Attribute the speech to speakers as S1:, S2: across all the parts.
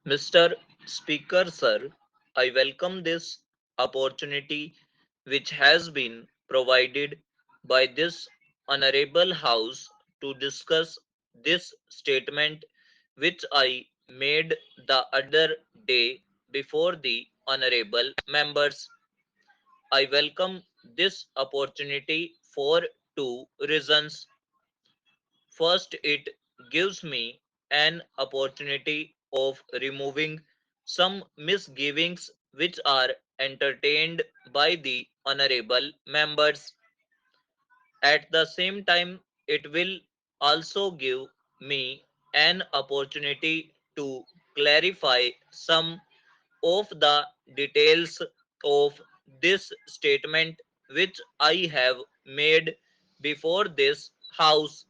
S1: Mr. Speaker, sir, I welcome this opportunity which has been provided by this honorable House to discuss this statement which I made the other day before the honorable members. I welcome this opportunity for two reasons. First, it gives me an opportunity of removing some misgivings which are entertained by the honorable members. At the same time, it will also give me an opportunity to clarify some of the details of this statement which I have made before this House.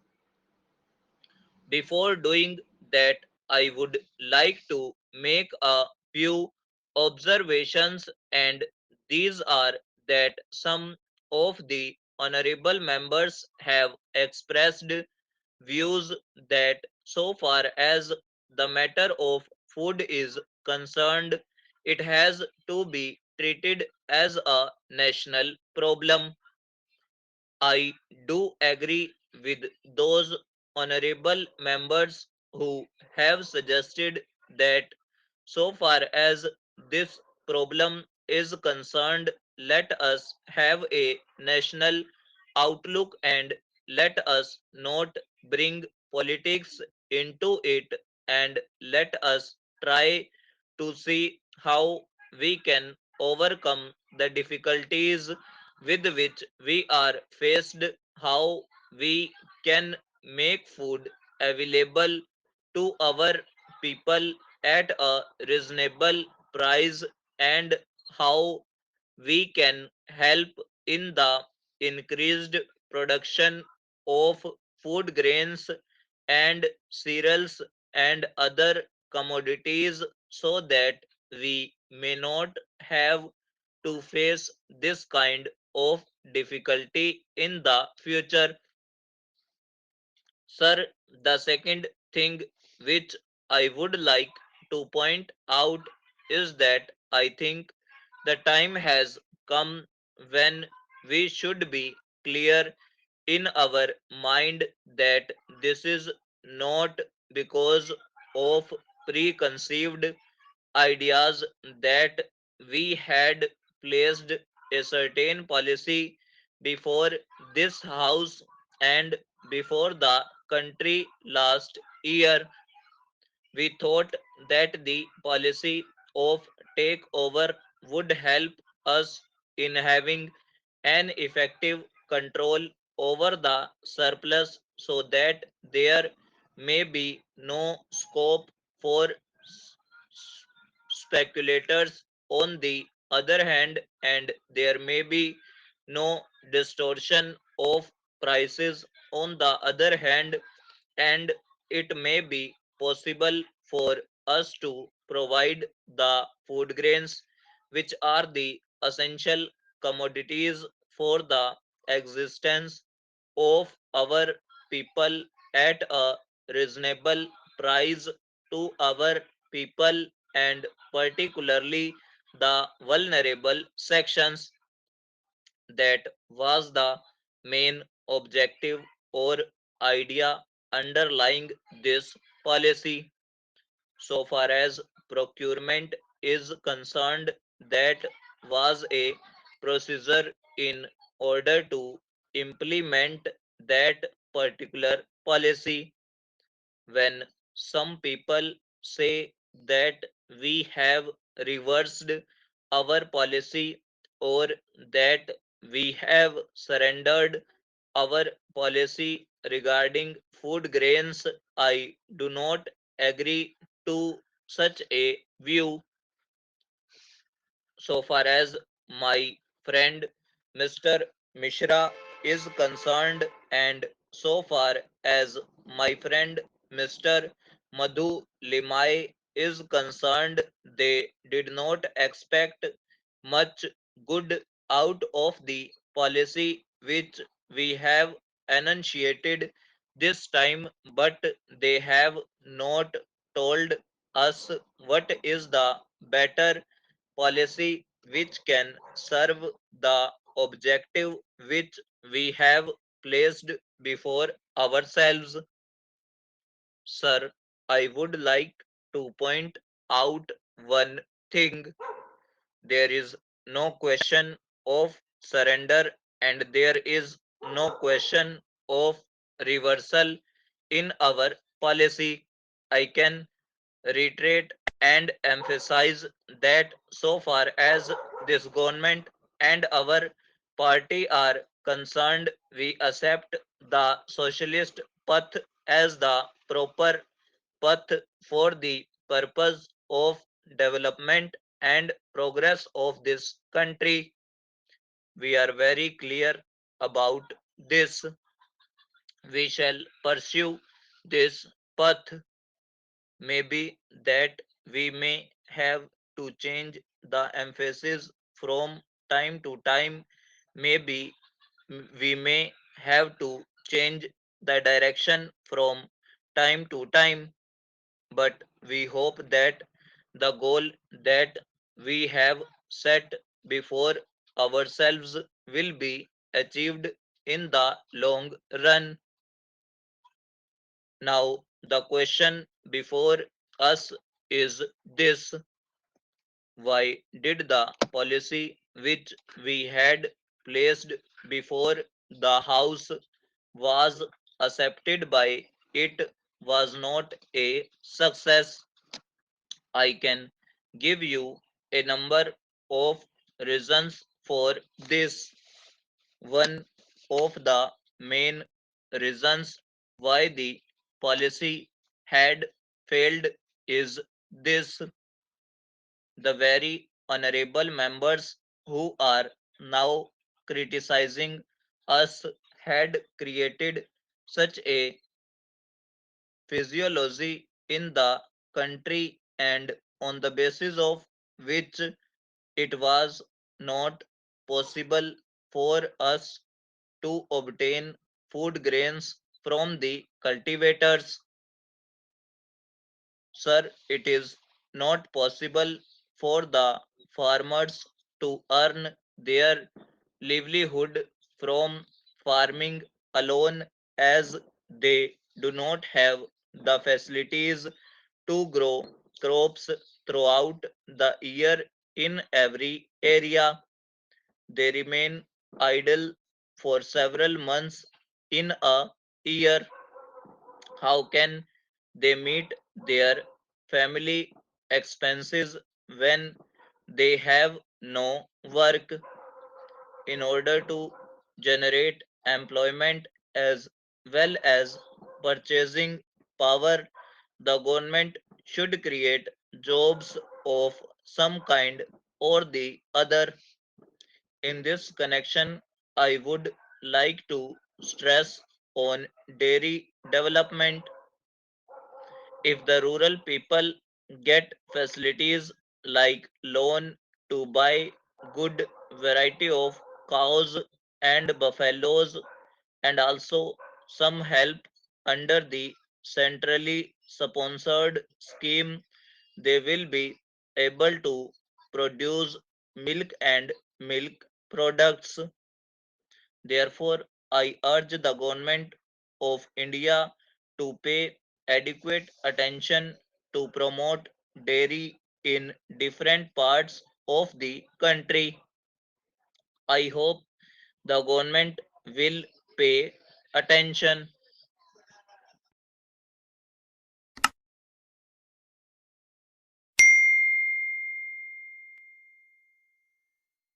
S1: Before doing that, I would like to make a few observations, and these are that some of the honorable members have expressed views that so far as the matter of food is concerned, it has to be treated as a national problem. I do agree with those honorable members who have suggested that so far as this problem is concerned, let us have a national outlook and let us not bring politics into it, and let us try to see how we can overcome the difficulties with which we are faced, how we can make food available to our people at a reasonable price, and how we can help in the increased production of food grains and cereals and other commodities so that we may not have to face this kind of difficulty in the future. Sir, the second thing which I would like to point out is that I think the time has come when we should be clear in our mind that this is not because of preconceived ideas that we had placed a certain policy before this House and before the country last year. We thought that the policy of takeover would help us in having an effective control over the surplus so that there may be no scope for speculators on the other hand, and there may be no distortion of prices on the other hand, and it may be possible for us to provide the food grains which are the essential commodities for the existence of our people at a reasonable price to our people, and particularly the vulnerable sections. That was the main objective or idea underlying this policy. So far as procurement is concerned, that was a procedure in order to implement that particular policy. When some people say that we have reversed our policy or that we have surrendered our policy regarding food grains, I do not agree to such a view. So far as my friend Mr. Mishra is concerned, and so far as my friend Mr. Madhu Limai is concerned, they did not expect much good out of the policy which we have enunciated this time, but they have not told us what is the better policy which can serve the objective which we have placed before ourselves. Sir, I would like to point out one thing. There is no question of surrender and there is no question of reversal in our policy. I can reiterate and emphasize that so far as this government and our party are concerned, we accept the socialist path as the proper path for the purpose of development and progress of this country. We are very clear about this. We shall pursue this path. Maybe that we may have to change the emphasis from time to time. Maybe we may have to change the direction from time to time. But we hope that the goal that we have set before ourselves will be achieved in the long run. Now, the question before us is this: why did the policy which we had placed before the House was accepted by it was not a success? I can give you a number of reasons for this. One of the main reasons why the policy had failed is this: the very honorable members who are now criticizing us had created such a physiology in the country and on the basis of which it was not possible for us to obtain food grains from the cultivators. Sir, it is not possible for the farmers to earn their livelihood from farming alone, as they do not have the facilities to grow crops throughout the year in every area. They remain idle for several months in a year. How can they meet their family expenses when they have no work? In order to generate employment as well as purchasing power, the government should create jobs of some kind or the other. In this connection, I would like to stress on dairy development. If the rural people get facilities like loan to buy good variety of cows and buffaloes and also some help under the centrally sponsored scheme, they will be able to produce milk and milk products. Therefore, I urge the government of India to pay adequate attention to promote dairy in different parts of the country. I hope the government will pay attention.